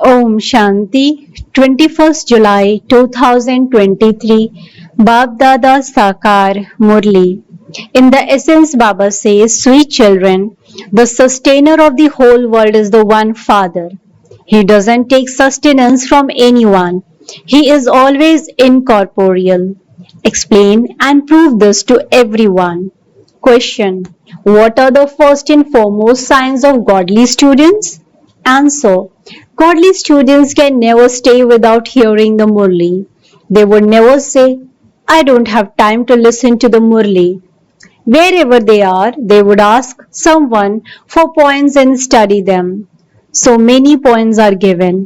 Om Shanti, 21st July 2023, Baapdada Sakar Murli. In the essence, Baba says, sweet children, the sustainer of the whole world is the one Father. He doesn't take sustenance from anyone. He is always incorporeal. Explain and prove this to everyone. Question: what are the first and foremost signs of godly students? Answer: godly students can never stay without hearing the Murli. They would never say, I don't have time to listen to the Murli. Wherever they are, they would ask someone for points and study them. So many points are given.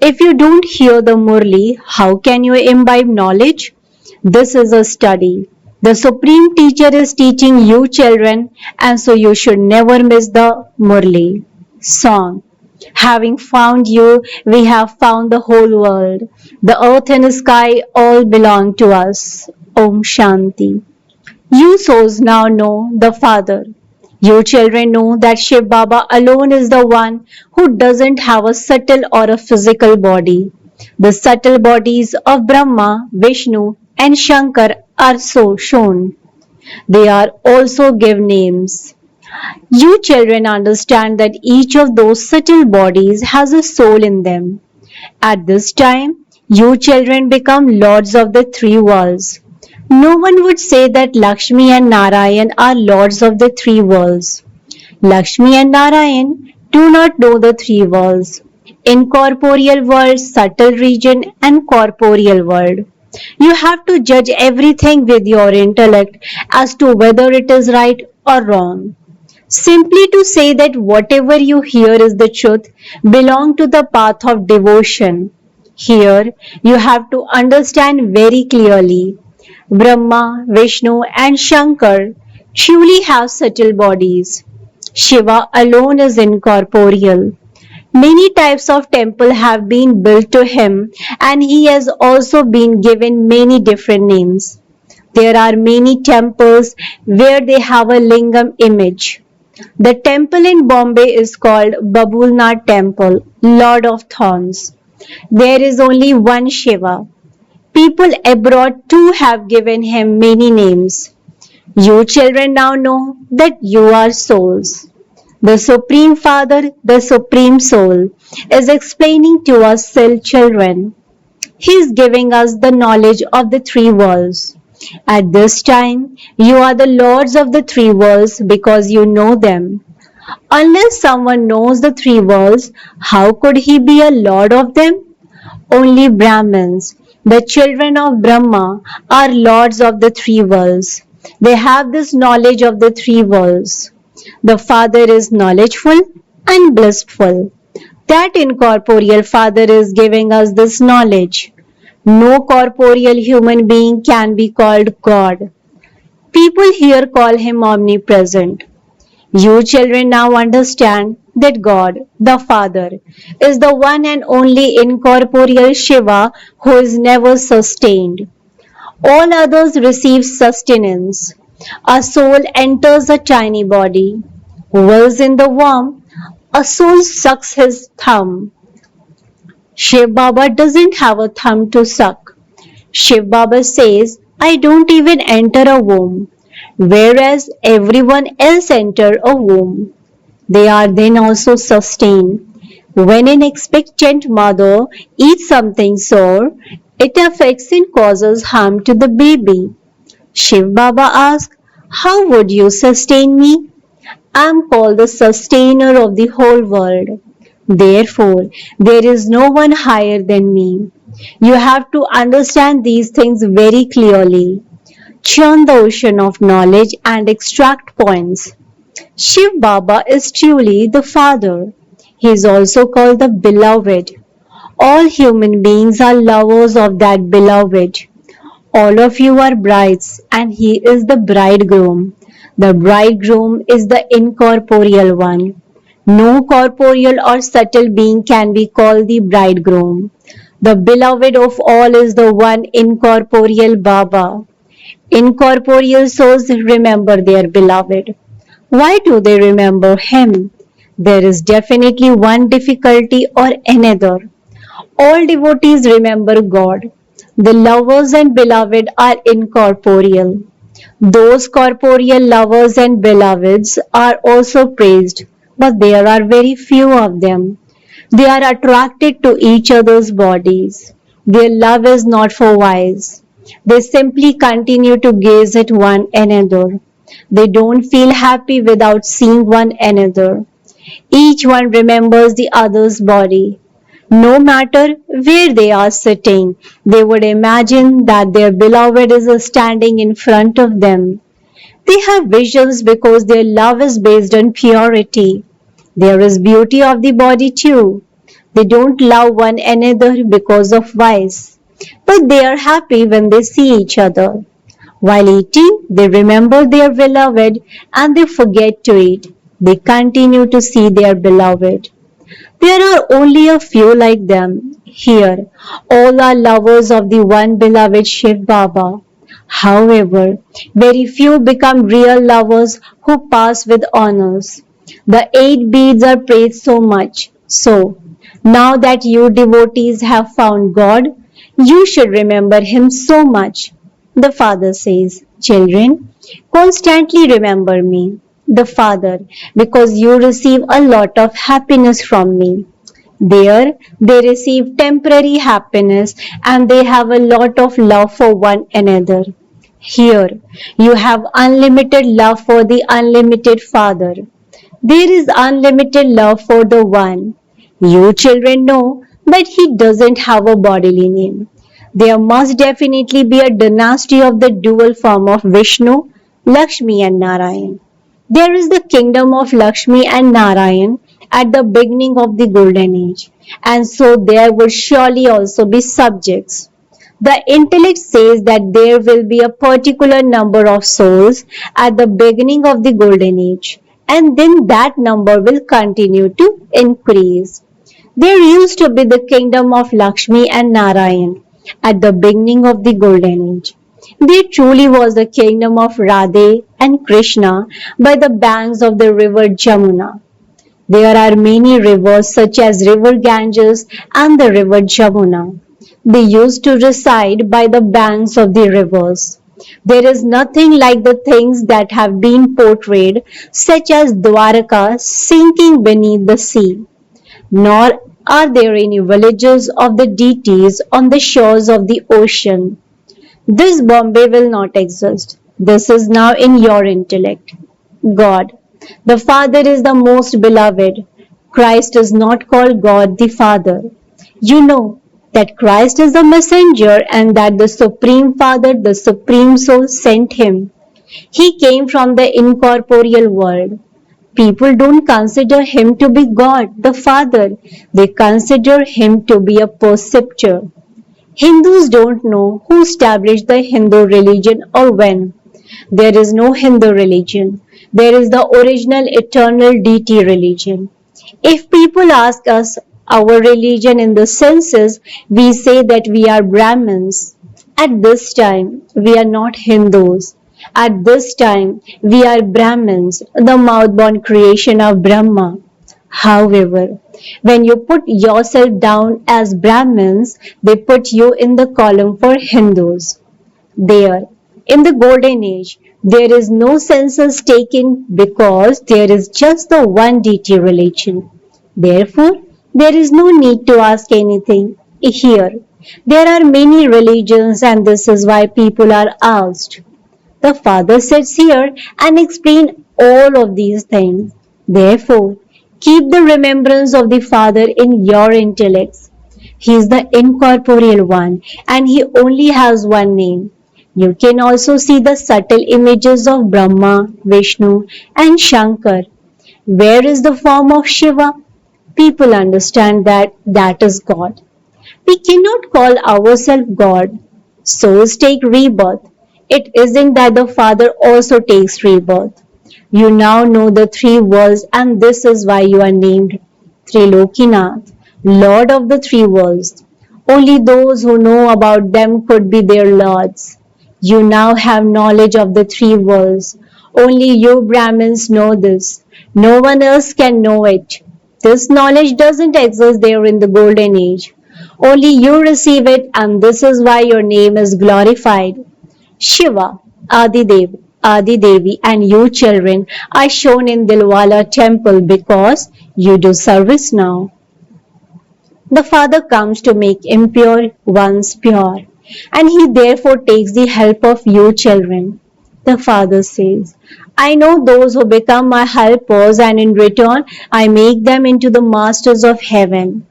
If you don't hear the Murli, how can you imbibe knowledge? This is a study. The Supreme Teacher is teaching you children, and so you should never miss the Murli. Song. Having found you, we have found the whole world. The earth and the sky all belong to us. Om Shanti. You souls now know the Father. You children know that Shiv Baba alone is the one who doesn't have a subtle or a physical body. The subtle bodies of Brahma, Vishnu and Shankar are so shown. They are also give names. You children understand that each of those subtle bodies has a soul in them. At this time, you children become lords of the three worlds. No one would say that Lakshmi and Narayan are lords of the three worlds. Lakshmi and Narayan do not know the three worlds: incorporeal world, subtle region and corporeal world. You have to judge everything with your intellect as to whether it is right or wrong. Simply to say that whatever you hear is the truth belong to the path of devotion. Here you have to understand very clearly. Brahma, Vishnu and Shankar truly have subtle bodies. Shiva alone is incorporeal. Many types of temple have been built to him and he has also been given many different names. There are many temples where they have a lingam image. The temple in Bombay is called Babulnath Temple, Lord of Thorns. There is only one Shiva. People abroad too have given him many names. You children now know that you are souls. The Supreme Father, the Supreme Soul, is explaining to us still children. He is giving us the knowledge of the three worlds. At this time, you are the lords of the three worlds because you know them. Unless someone knows the three worlds, how could he be a lord of them? Only Brahmins, the children of Brahma, are lords of the three worlds. They have this knowledge of the three worlds. The Father is knowledgeful and blissful. That incorporeal Father is giving us this knowledge. No corporeal human being can be called God. People here call him omnipresent. You children now understand that God, the Father, is the one and only incorporeal Shiva who is never sustained. All others receive sustenance. A soul enters a tiny body. Whilst in the womb, a soul sucks his thumb. Shiv Baba doesn't have a thumb to suck. Shiv Baba says, I don't even enter a womb, whereas everyone else enter a womb. They are then also sustained. When an expectant mother eats something sour, it affects and causes harm to the baby. Shiv Baba asks, how would you sustain me? I am called the sustainer of the whole world. Therefore, there is no one higher than me. You have to understand these things very clearly. Churn the ocean of knowledge and extract points. Shiv Baba is truly the Father. He is also called the Beloved. All human beings are lovers of that Beloved. All of you are brides and he is the bridegroom. The bridegroom is the incorporeal one. No corporeal or subtle being can be called the bridegroom. The beloved of all is the one incorporeal Baba. Incorporeal souls remember their beloved. Why do they remember him? There is definitely one difficulty or another. All devotees remember God. The lovers and beloved are incorporeal. Those corporeal lovers and beloveds are also praised, but there are very few of them. They are attracted to each other's bodies. Their love is not for vice. They simply continue to gaze at one another. They don't feel happy without seeing one another. Each one remembers the other's body. No matter where they are sitting, they would imagine that their beloved is standing in front of them. They have visions because their love is based on purity. There is beauty of the body too. They don't love one another because of vice, but they are happy when they see each other. While eating, they remember their beloved and they forget to eat. They continue to see their beloved. There are only a few like them here. All are lovers of the one beloved Shiv Baba. However, very few become real lovers who pass with honors. The 8 beads are praised so much. So, now that you devotees have found God, you should remember Him so much. The Father says, children, constantly remember me, the Father, because you receive a lot of happiness from me. There, they receive temporary happiness and they have a lot of love for one another. Here, you have unlimited love for the unlimited Father. There is unlimited love for the One. You children know that He doesn't have a bodily name. There must definitely be a dynasty of the dual form of Vishnu, Lakshmi and Narayan. There is the kingdom of Lakshmi and Narayan at the beginning of the golden age, and so there would surely also be subjects. The intellect says that there will be a particular number of souls at the beginning of the golden age, and then that number will continue to increase. There used to be the kingdom of Lakshmi and Narayan at the beginning of the golden age. There truly was the kingdom of Radhe and Krishna by the banks of the river Jamuna. There are many rivers such as river Ganges and the river Jamuna. They used to reside by the banks of the rivers. There is nothing like the things that have been portrayed, such as Dwarka sinking beneath the sea. Nor are there any villages of the deities on the shores of the ocean. This Bombay will not exist. This is now in your intellect. God. The Father is the most beloved. Christ is not called God the Father. You know that Christ is the messenger and that the Supreme Father, the Supreme Soul, sent him. He came from the incorporeal world. People don't consider him to be God, the Father. They consider him to be a preceptor. Hindus don't know who established the Hindu religion or when. There is no Hindu religion. There is the original eternal deity religion. If people ask us our religion in the senses, we say that we are Brahmins. At this time, we are not Hindus. At this time, we are Brahmins, the mouth-born creation of Brahma. However, when you put yourself down as Brahmins, they put you in the column for Hindus. There, in the golden age, there is no census taken because there is just the one deity religion. Therefore, there is no need to ask anything here. There are many religions and this is why people are asked. The Father sits here and explains all of these things. Therefore, keep the remembrance of the Father in your intellects. He is the incorporeal one and he only has one name. You can also see the subtle images of Brahma, Vishnu and Shankar. Where is the form of Shiva? People understand that that is God. We cannot call ourselves God. Souls take rebirth. It isn't that the Father also takes rebirth. You now know the three worlds and this is why you are named Trilokinath, Lord of the three worlds. Only those who know about them could be their lords. You now have knowledge of the three worlds. Only you Brahmins know this. No one else can know it. This knowledge doesn't exist there in the golden age. Only you receive it, and this is why your name is glorified. Shiva, Adi Devi, and you children are shown in Dilwala temple because you do service now. The Father comes to make impure ones pure, and He therefore takes the help of you children. The Father says, I know those who become my helpers, and in return I make them into the masters of heaven.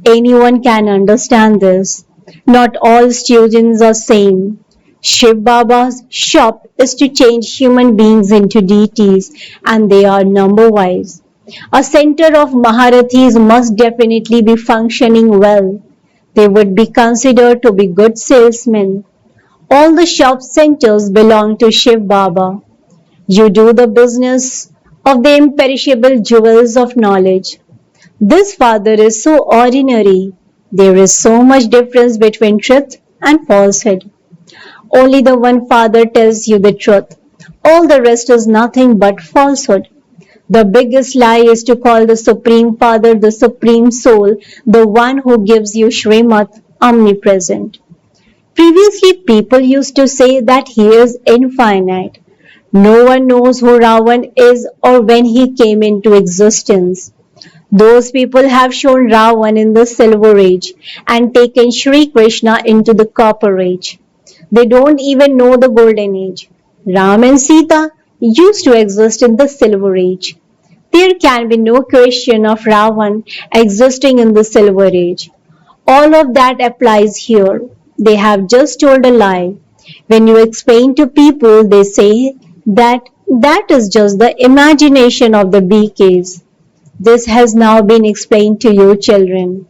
Anyone can understand this. Not all students are same. Shiv Baba's shop is to change human beings into deities, and they are number wise. A center of Maharathis must definitely be functioning well. They would be considered to be good salesmen. All the shop centers belong to Shiv Baba. You do the business of the imperishable jewels of knowledge. This father is so ordinary. There is so much difference between truth and falsehood. Only the one father tells you the truth. All the rest is nothing but falsehood. The biggest lie is to call the Supreme Father the Supreme Soul, the one who gives you Srimat, omnipresent. Previously, people used to say that he is infinite. No one knows who Ravan is or when he came into existence. Those people have shown Ravan in the Silver Age and taken Sri Krishna into the Copper Age. They don't even know the Golden Age. Ram and Sita used to exist in the Silver Age. There can be no question of Ravan existing in the Silver Age. All of that applies here. They have just told a lie. When you explain to people, they say that is just the imagination of the BKs. This has now been explained to you, children.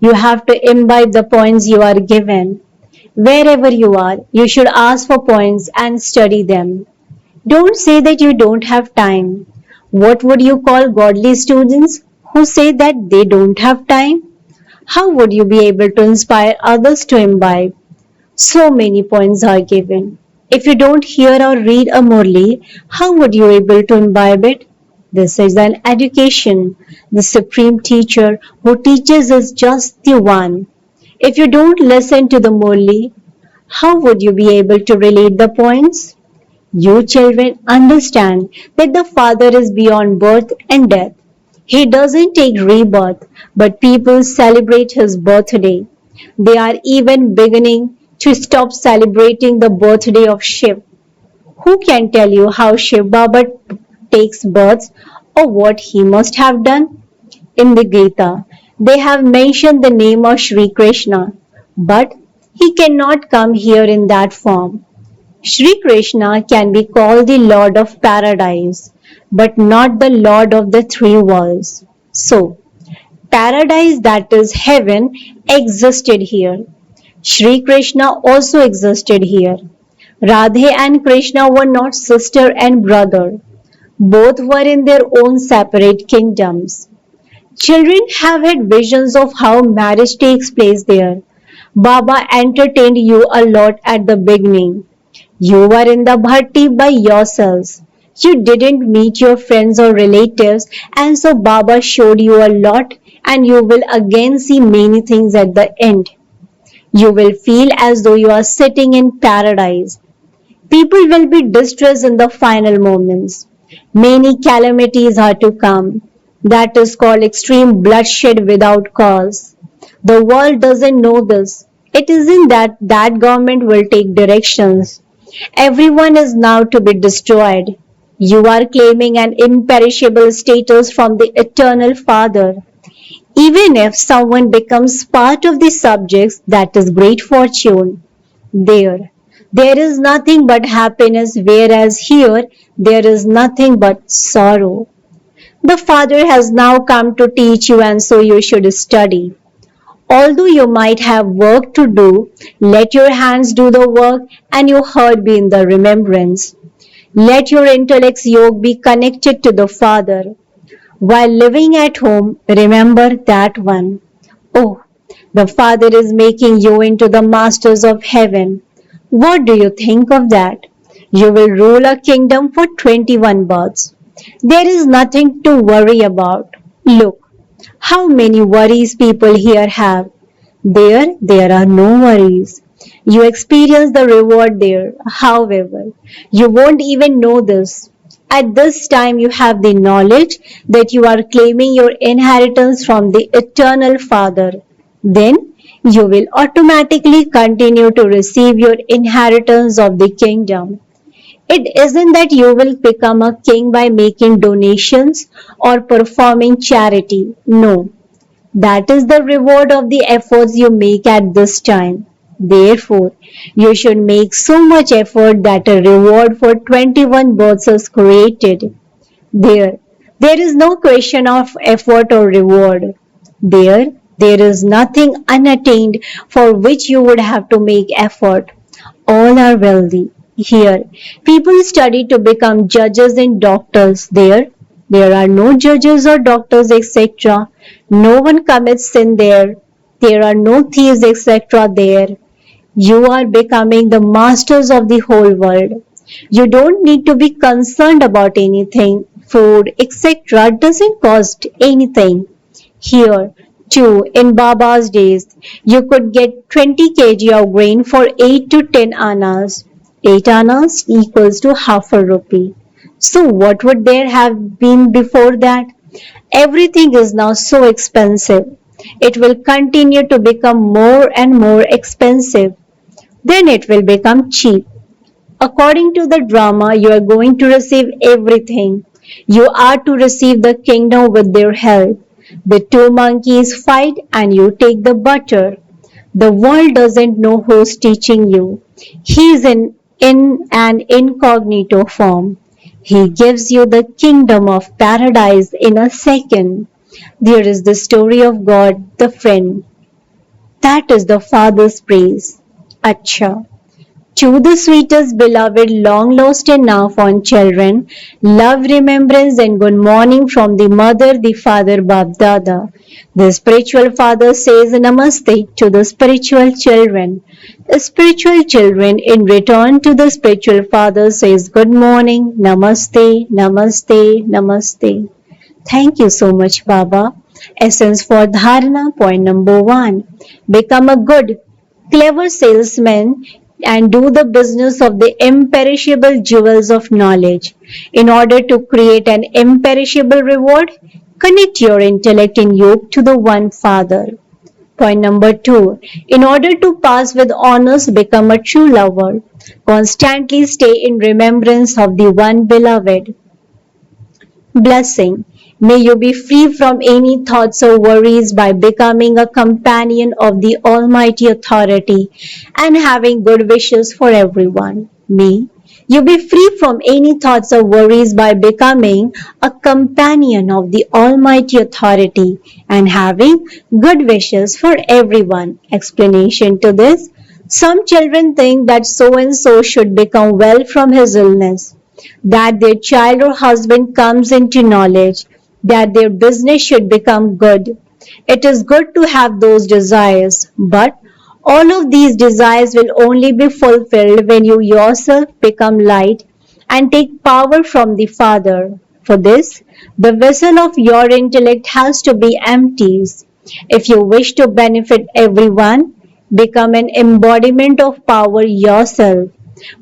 You have to imbibe the points you are given. Wherever you are, you should ask for points and study them. Don't say that you don't have time. What would you call godly students who say that they don't have time? How would you be able to inspire others to imbibe? So many points are given. If you don't hear or read a Murli, how would you be able to imbibe it? This is an education. The supreme teacher who teaches is just the one. If you don't listen to the Murli, how would you be able to relate the points? You children understand that the Father is beyond birth and death. He doesn't take rebirth, but people celebrate his birthday. They are even beginning to stop celebrating the birthday of Shiv. Who can tell you how Shiv Baba takes births or what he must have done? In the Gita, they have mentioned the name of Sri Krishna, but he cannot come here in that form. Sri Krishna can be called the Lord of Paradise, but not the Lord of the three worlds. So, paradise, that is heaven, existed here. Sri Krishna also existed here. Radhe and Krishna were not sister and brother. Both were in their own separate kingdoms. Children have had visions of how marriage takes place there. Baba entertained you a lot at the beginning. You were in the bhatti by yourselves. You didn't meet your friends or relatives, and so Baba showed you a lot, and you will again see many things at the end. You will feel as though you are sitting in paradise. People will be distressed in the final moments. Many calamities are to come. That is called extreme bloodshed without cause. The world doesn't know this. It isn't that government will take directions. Everyone is now to be destroyed. You are claiming an imperishable status from the eternal Father. Even if someone becomes part of the subjects, that is great fortune. There is nothing but happiness, whereas here there is nothing but sorrow. The Father has now come to teach you, and so you should study. Although you might have work to do, let your hands do the work and your heart be in the remembrance. Let your intellect's yoke be connected to the Father. While living at home, remember that one. Oh, the Father is making you into the masters of heaven. What do you think of that? You will rule a kingdom for 21 births. There is nothing to worry about. Look, how many worries people here have. There are no worries. You experience the reward there. However, you won't even know this. At this time, you have the knowledge that you are claiming your inheritance from the eternal Father. Then you will automatically continue to receive your inheritance of the kingdom. It isn't that you will become a king by making donations or performing charity. No, that is the reward of the efforts you make at this time. Therefore, you should make so much effort that a reward for 21 births is created. There, there is no question of effort or reward. There is nothing unattained for which you would have to make effort. All are wealthy. Here, people study to become judges and doctors. There are no judges or doctors, etc. No one commits sin there. There are no thieves, etc. there. You are becoming the masters of the whole world. You don't need to be concerned about anything. Food, etc. doesn't cost anything. Here, too, in Baba's days, you could get 20 kg of grain for 8 to 10 annas. 8 annas equals to half a rupee. So what would there have been before that? Everything is now so expensive. It will continue to become more and more expensive. Then it will become cheap. According to the drama, you are going to receive everything. You are to receive the kingdom with their help. The two monkeys fight and you take the butter. The world doesn't know who's teaching you. He is in an incognito form. He gives you the kingdom of paradise in a second. There is the story of God, the friend. That is the Father's praise. Acha. To the sweetest beloved, long lost and now found children, love, remembrance, and good morning from the mother, the father, Baapdada. The spiritual father says Namaste to the spiritual children. The spiritual children, in return to the spiritual father, says good morning, Namaste, Namaste, Namaste. Thank you so much, Baba. Essence for Dharana, point number 1. Become a good, clever salesman and do the business of the imperishable jewels of knowledge. In order to create an imperishable reward, connect your intellect in yoke to the one Father. Point number 2. In order to pass with honors, become a true lover. Constantly stay in remembrance of the one beloved. Blessing. May you be free from any thoughts or worries by becoming a companion of the Almighty Authority and having good wishes for everyone. May you be free from any thoughts or worries by becoming a companion of the Almighty Authority and having good wishes for everyone. Explanation to this. Some children think that so and so should become well from his illness, that their child or husband comes into knowledge, that their business should become good. It is good to have those desires, but all of these desires will only be fulfilled when you yourself become light and take power from the Father. For this, the vessel of your intellect has to be empty. If you wish to benefit everyone, become an embodiment of power yourself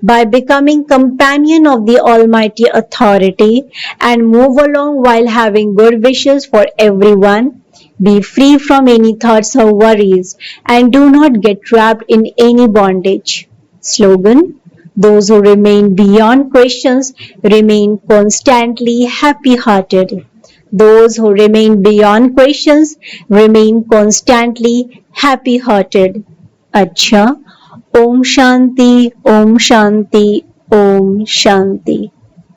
by becoming companion of the Almighty Authority and move along while having good wishes for everyone. Be free from any thoughts or worries and do not get trapped in any bondage. Slogan. Those who remain beyond questions remain constantly happy-hearted. Those who remain beyond questions remain constantly happy-hearted. Acha. Om Shanti, Om Shanti, Om Shanti.